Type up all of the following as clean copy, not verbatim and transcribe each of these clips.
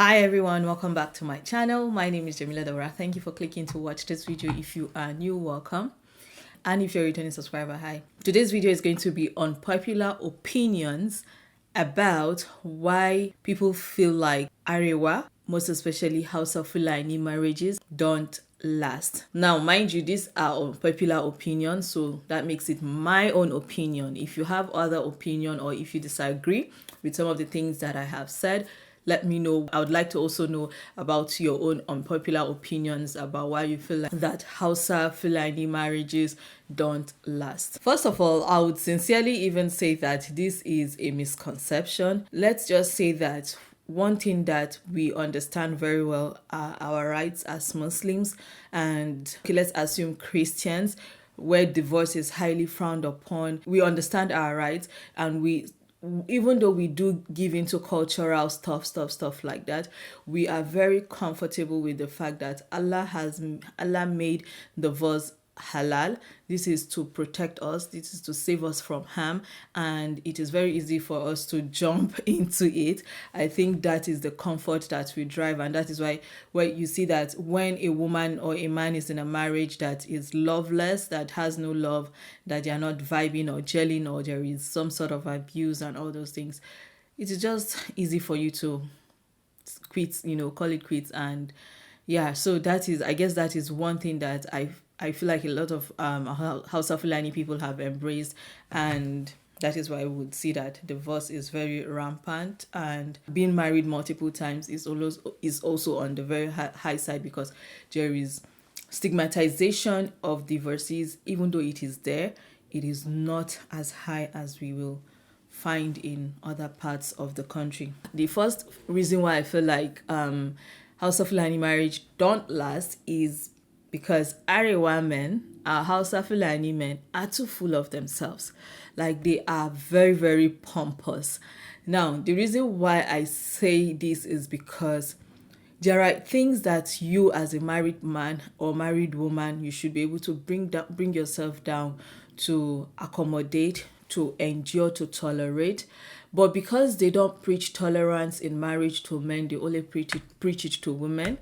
Hi everyone, welcome back to my channel. My name is Jamila Daura. Thank you for clicking to watch this video. If you are new, welcome. And if you're a returning subscriber, hi. Today's video is going to be unpopular opinions about why people feel like Arewa, most especially HAUSA FULANI marriages, don't last. Now, mind you, these are unpopular opinions, so that makes it my own opinion. If you have other opinion or if you disagree with some of the things that I have said, let me know. I would like to also know about your own unpopular opinions about why you feel like that HAUSA FULANI marriages don't last. First of all, I would sincerely even say that this is a misconception. Let's just say that one thing that we understand very well are our rights as Muslims, and let's assume Christians, where divorce is highly frowned upon. We understand our rights, and even though we do give into cultural stuff like that, we are very comfortable with the fact that Allah made divorce halal. This is to protect us, this is to save us from harm, and it is very easy for us to jump into it. I think that is the comfort that we drive, and that is why you see that when a woman or a man is in a marriage that is loveless, that has no love, that they are not vibing or gelling, or there is some sort of abuse and all those things, it is just easy for you to quit, call it quits. And yeah, so I guess that is one thing that I feel like a lot of HAUSA FULANI people have embraced, and that is why I would see that divorce is very rampant, and being married multiple times is also on the very high side, because there is stigmatization of divorces. Even though it is there, it is not as high as we will find in other parts of the country. The first reason why I feel like HAUSA FULANI marriage don't last is because Arewa men, our HAUSA FULANI men, are too full of themselves. Like, they are very, very pompous. Now, the reason why I say this is because there are things that you as a married man or married woman, you should be able to bring yourself down to accommodate, to endure, to tolerate. But because they don't preach tolerance in marriage to men, they only preach it to women.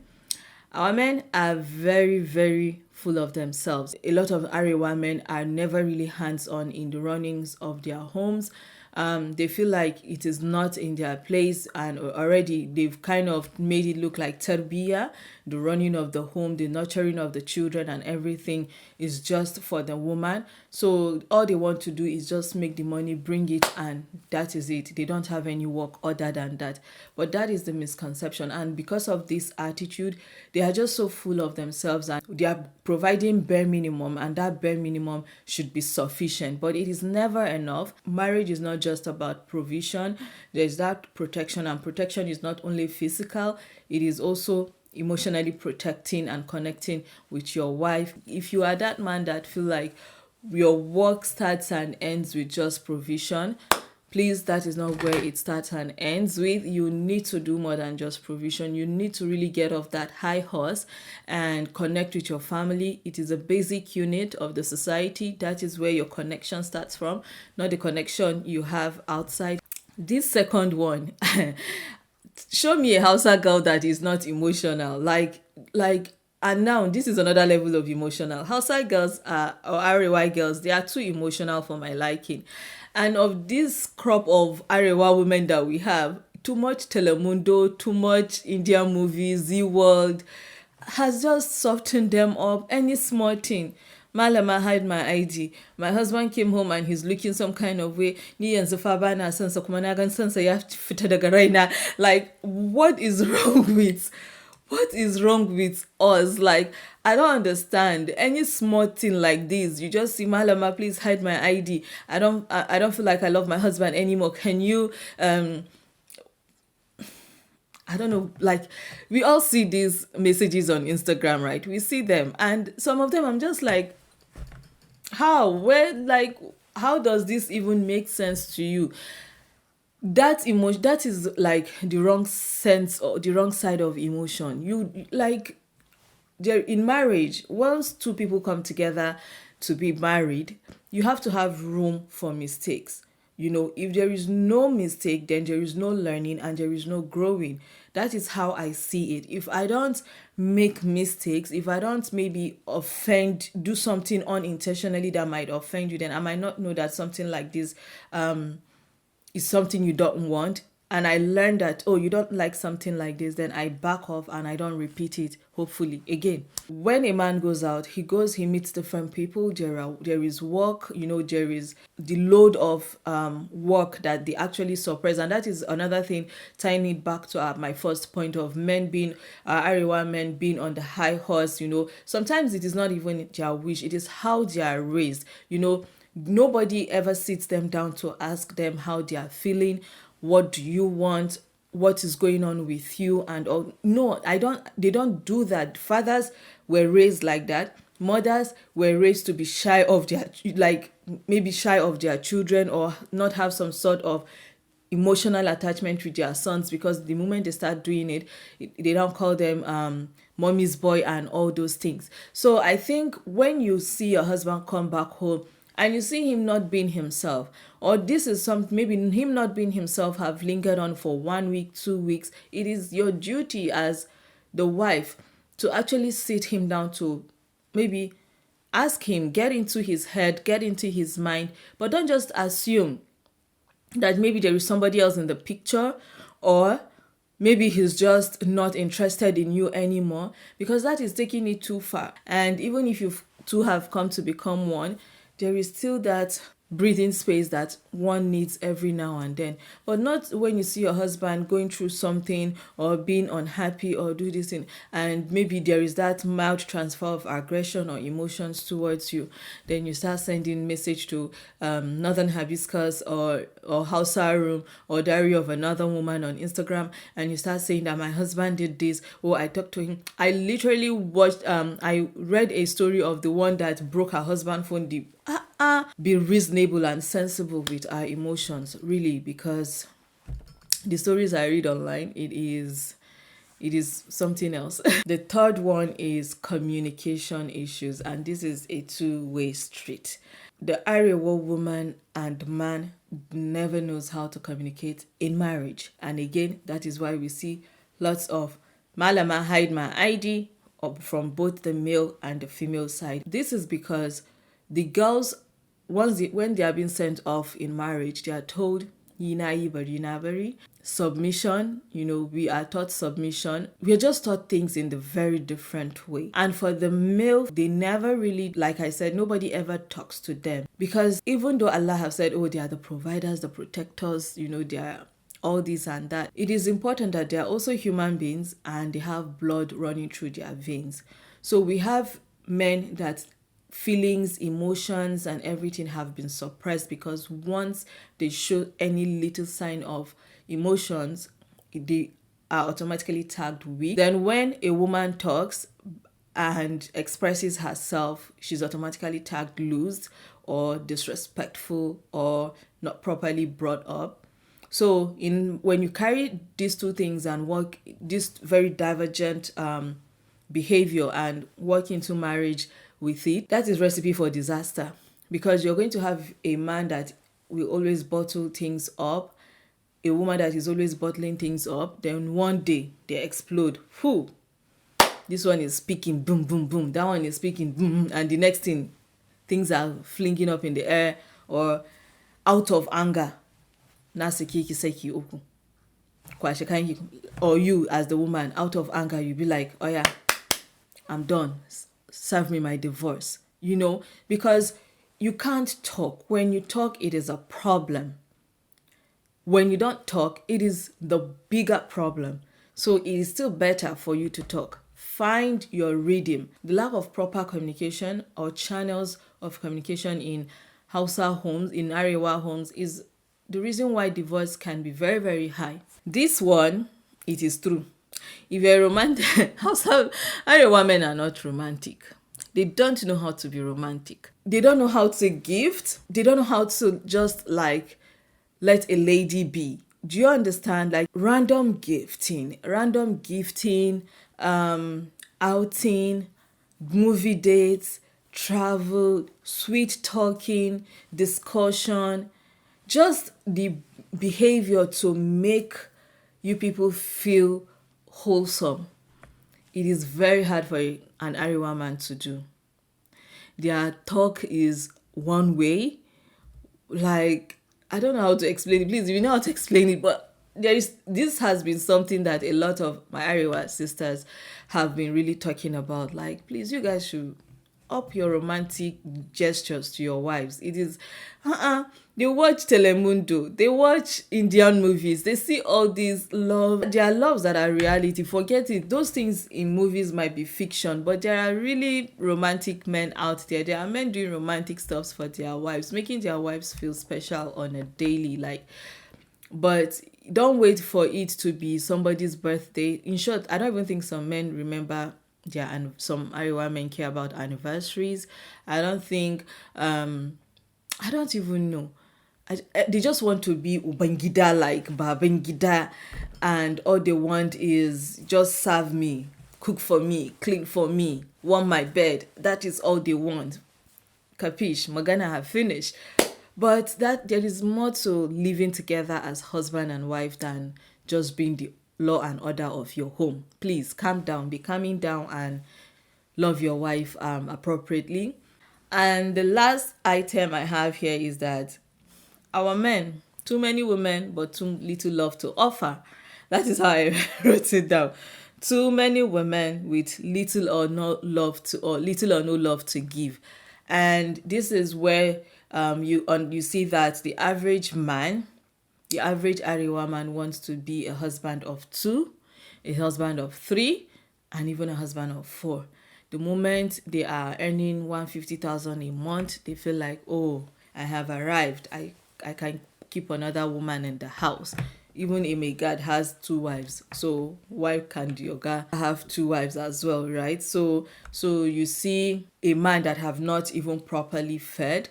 Our men are very, very full of themselves. A lot of Arewa men are never really hands-on in the runnings of their homes. They feel like it is not in their place, and already they've kind of made it look like terbiya, the running of the home, the nurturing of the children, and everything is just for the woman. So all they want to do is just make the money, bring it, and that is it. They don't have any work other than that. But that is the misconception, and because of this attitude, they are just so full of themselves, and they are providing bare minimum, and that bare minimum should be sufficient, but it is never enough. Marriage is not just about provision. There's that protection, and protection is not only physical, it is also emotionally protecting and connecting with your wife. If you are that man that feel like your work starts and ends with just provision, please, that is not where it starts and ends with. You need to do more than just provision. You need to really get off that high horse and connect with your family. It is a basic unit of the society. That is where your connection starts from, not the connection you have outside. This second one, show me a HAUSA girl that is not emotional. And now this is another level of emotional. HAUSA girls or Arewa girls, they are too emotional for my liking. And of this crop of Arewa women that we have, too much Telemundo, too much Indian movies, Z World has just softened them up. Any small thing, Malama, hide my ID. My husband came home and he's looking some kind of way. Ni yanzu fa bana son sa kuma na gan son sa ya fita daga raina. Like, what is wrong with us? Like, I don't understand. Any small thing like this, you just see, Malama, please hide my ID. I don't feel like I love my husband anymore. Can you I don't know, like, we all see these messages on Instagram, right? We see them, and some of them I'm just like, how does this even make sense to you? That emotion, that is like the wrong sense or the wrong side of emotion. You like, there in marriage, once two people come together to be married, you have to have room for mistakes. If there is no mistake, then there is no learning and there is no growing. That is how I see it. If I don't make mistakes, if I don't maybe do something unintentionally that might offend you, then I might not know that something like this is something you don't want. And I learned that, oh, you don't like something like this, then I back off and I don't repeat it, hopefully. Again, when a man goes out, he meets different people. There is work, there is the load of work that they actually suppress. And that is another thing, tying it back to my first point of men being, Arewa men being on the high horse. Sometimes it is not even their wish, it is how they are raised. Nobody ever sits them down to ask them how they are feeling. What do you want? What is going on with you? And all. No, they don't do that. Fathers were raised like that. Mothers were raised to be shy of maybe shy of their children, or not have some sort of emotional attachment with their sons, because the moment they start doing it, they don't call them mommy's boy and all those things. So I think when you see your husband come back home and you see him not being himself, or this is maybe him not being himself have lingered on for 1 week, 2 weeks, it is your duty as the wife to actually sit him down, to maybe ask him, get into his head, get into his mind, but don't just assume that maybe there is somebody else in the picture, or maybe he's just not interested in you anymore, because that is taking it too far. And even if you two have come to become one, there is still that breathing space that one needs every now and then. But not when you see your husband going through something or being unhappy or do this thing, and maybe there is that mild transfer of aggression or emotions towards you, then you start sending message to Northern Hibiscus or HAUSA Room or Diary of Another Woman on Instagram, and you start saying that my husband did this, or I talked to him. I literally I read a story of the one that broke her husband's phone. Be reasonable and sensible with our emotions, really, because the stories I read online, it is something else. The third one is communication issues, and this is a two-way street. The Arewa woman and man never knows how to communicate in marriage, and again, that is why we see lots of malama hide my ID from both the male and the female side. This is because the girls, when they are being sent off in marriage, they are told submission. We are taught submission. We are just taught things in the very different way. And for the male, they never really, like I said, nobody ever talks to them, because even though Allah have said, oh, they are the providers, the protectors, they are all this and that, it is important that they are also human beings and they have blood running through their veins. So we have men that feelings, emotions, and everything have been suppressed, because once they show any little sign of emotions, they are automatically tagged weak. Then when a woman talks and expresses herself, she's automatically tagged loose or disrespectful or not properly brought up. So when you carry these two things and work this very divergent behavior and work into marriage with it, that is recipe for disaster, because you're going to have a man that will always bottle things up, a woman that is always bottling things up, then one day they explode. This one is speaking boom boom boom, that one is speaking boom, and the next thing, things are flinging up in the air, or out of anger, or you as the woman, out of anger, you be like, oh yeah, I'm done, serve me my divorce, because you can't talk. When you talk, it is a problem. When you don't talk, it is the bigger problem. So it is still better for you to talk. Find your rhythm. The lack of proper communication or channels of communication in Hausa homes, in Arewa homes, is the reason why divorce can be very, very high. This one, it is true. If you're romantic, Arewa men are not romantic. They don't know how to be romantic. They don't know how to gift. They don't know how to just let a lady be. Do you understand? Like random gifting, outing, movie dates, travel, sweet talking, discussion. just the behavior to make you people feel wholesome. It is very hard for an Ariwa man to do. Their talk is one way. Like, I don't know how to explain it. Please, if you know how to explain it, but this has been something that a lot of my Ariwa sisters have been really talking about. Like, please, you guys should up your romantic gestures to your wives. It is they watch Telemundo, they watch Indian movies, they see all these love, there are loves that are reality. Forget it, those things in movies might be fiction, but there are really romantic men out there. There are men doing romantic stuff for their wives, making their wives feel special on a daily, like. But don't wait for it to be somebody's birthday. In short, I don't even think some men remember their, and some Ariwa men care about anniversaries. I don't think I don't even know. They just want to be Ubangida, like Babangida, and all they want is just serve me, cook for me, clean for me, warm my bed. That is all they want. Capiche? Magana have finished. But that there is more to living together as husband and wife than just being the law and order of your home. Please calm down, be calming down, and love your wife appropriately. And the last item I have here is that our men, too many women, but too little love to offer. That is how I wrote it down. Too many women with little or no love to, or little or no love to give. And this is where you see that the average man, the average Ariwa man wants to be a husband of 2, a husband of 3, and even a husband of 4. The moment they are earning 150,000 a month, they feel like, oh, I have arrived. I can keep another woman in the house. Even a Megad has 2 wives, so why can't your guy have 2 wives as well, right? So you see a man that have not even properly fed,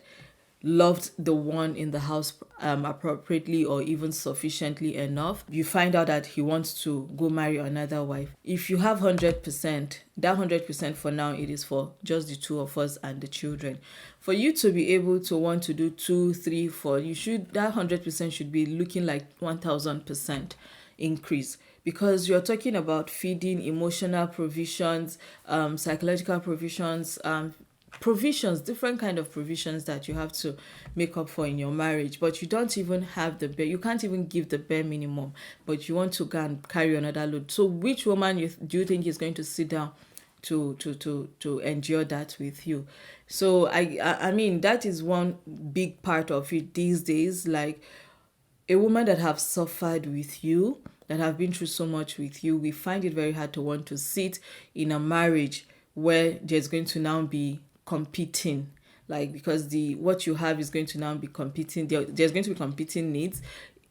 loved the one in the house appropriately or even sufficiently enough, you find out that he wants to go marry another wife. If you have 100%, that 100% for now, it is for just the 2 of us and the children. For you to be able to want to do 2, 3, 4, that 100% should be looking like 1000% increase, because you're talking about feeding, emotional provisions, psychological provisions, different kind of provisions that you have to make up for in your marriage. But you don't even have you can't even give the bare minimum, but you want to go and carry another load. So which woman do you think is going to sit down to endure that with you? So I mean, that is one big part of it these days. Like, a woman that have suffered with you, that have been through so much with you, we find it very hard to want to sit in a marriage where there's going to now be competing, like, because what you have is going to now be competing. There's going to be competing needs.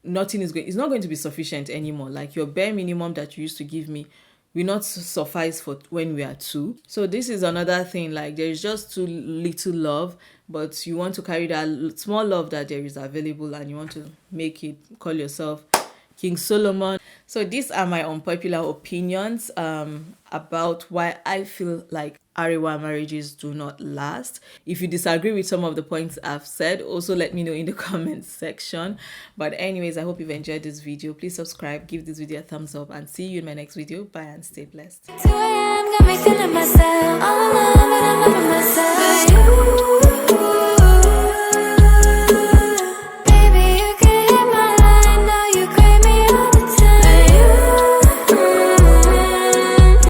It's not going to be sufficient anymore. Like, your bare minimum that you used to give me will not suffice for when we are 2. So this is another thing. Like, there is just too little love, but you want to carry that small love that there is available, and you want to call yourself King Solomon. So these are my unpopular opinions about why I feel like Ariwa marriages do not last. If you disagree with some of the points I've said, also let me know in the comments section. But anyways, I hope you've enjoyed this video. Please subscribe, give this video a thumbs up, and see you in my next video. Bye and stay blessed. 2 a.m. got me feeling myself all alone, but I'm loving myself.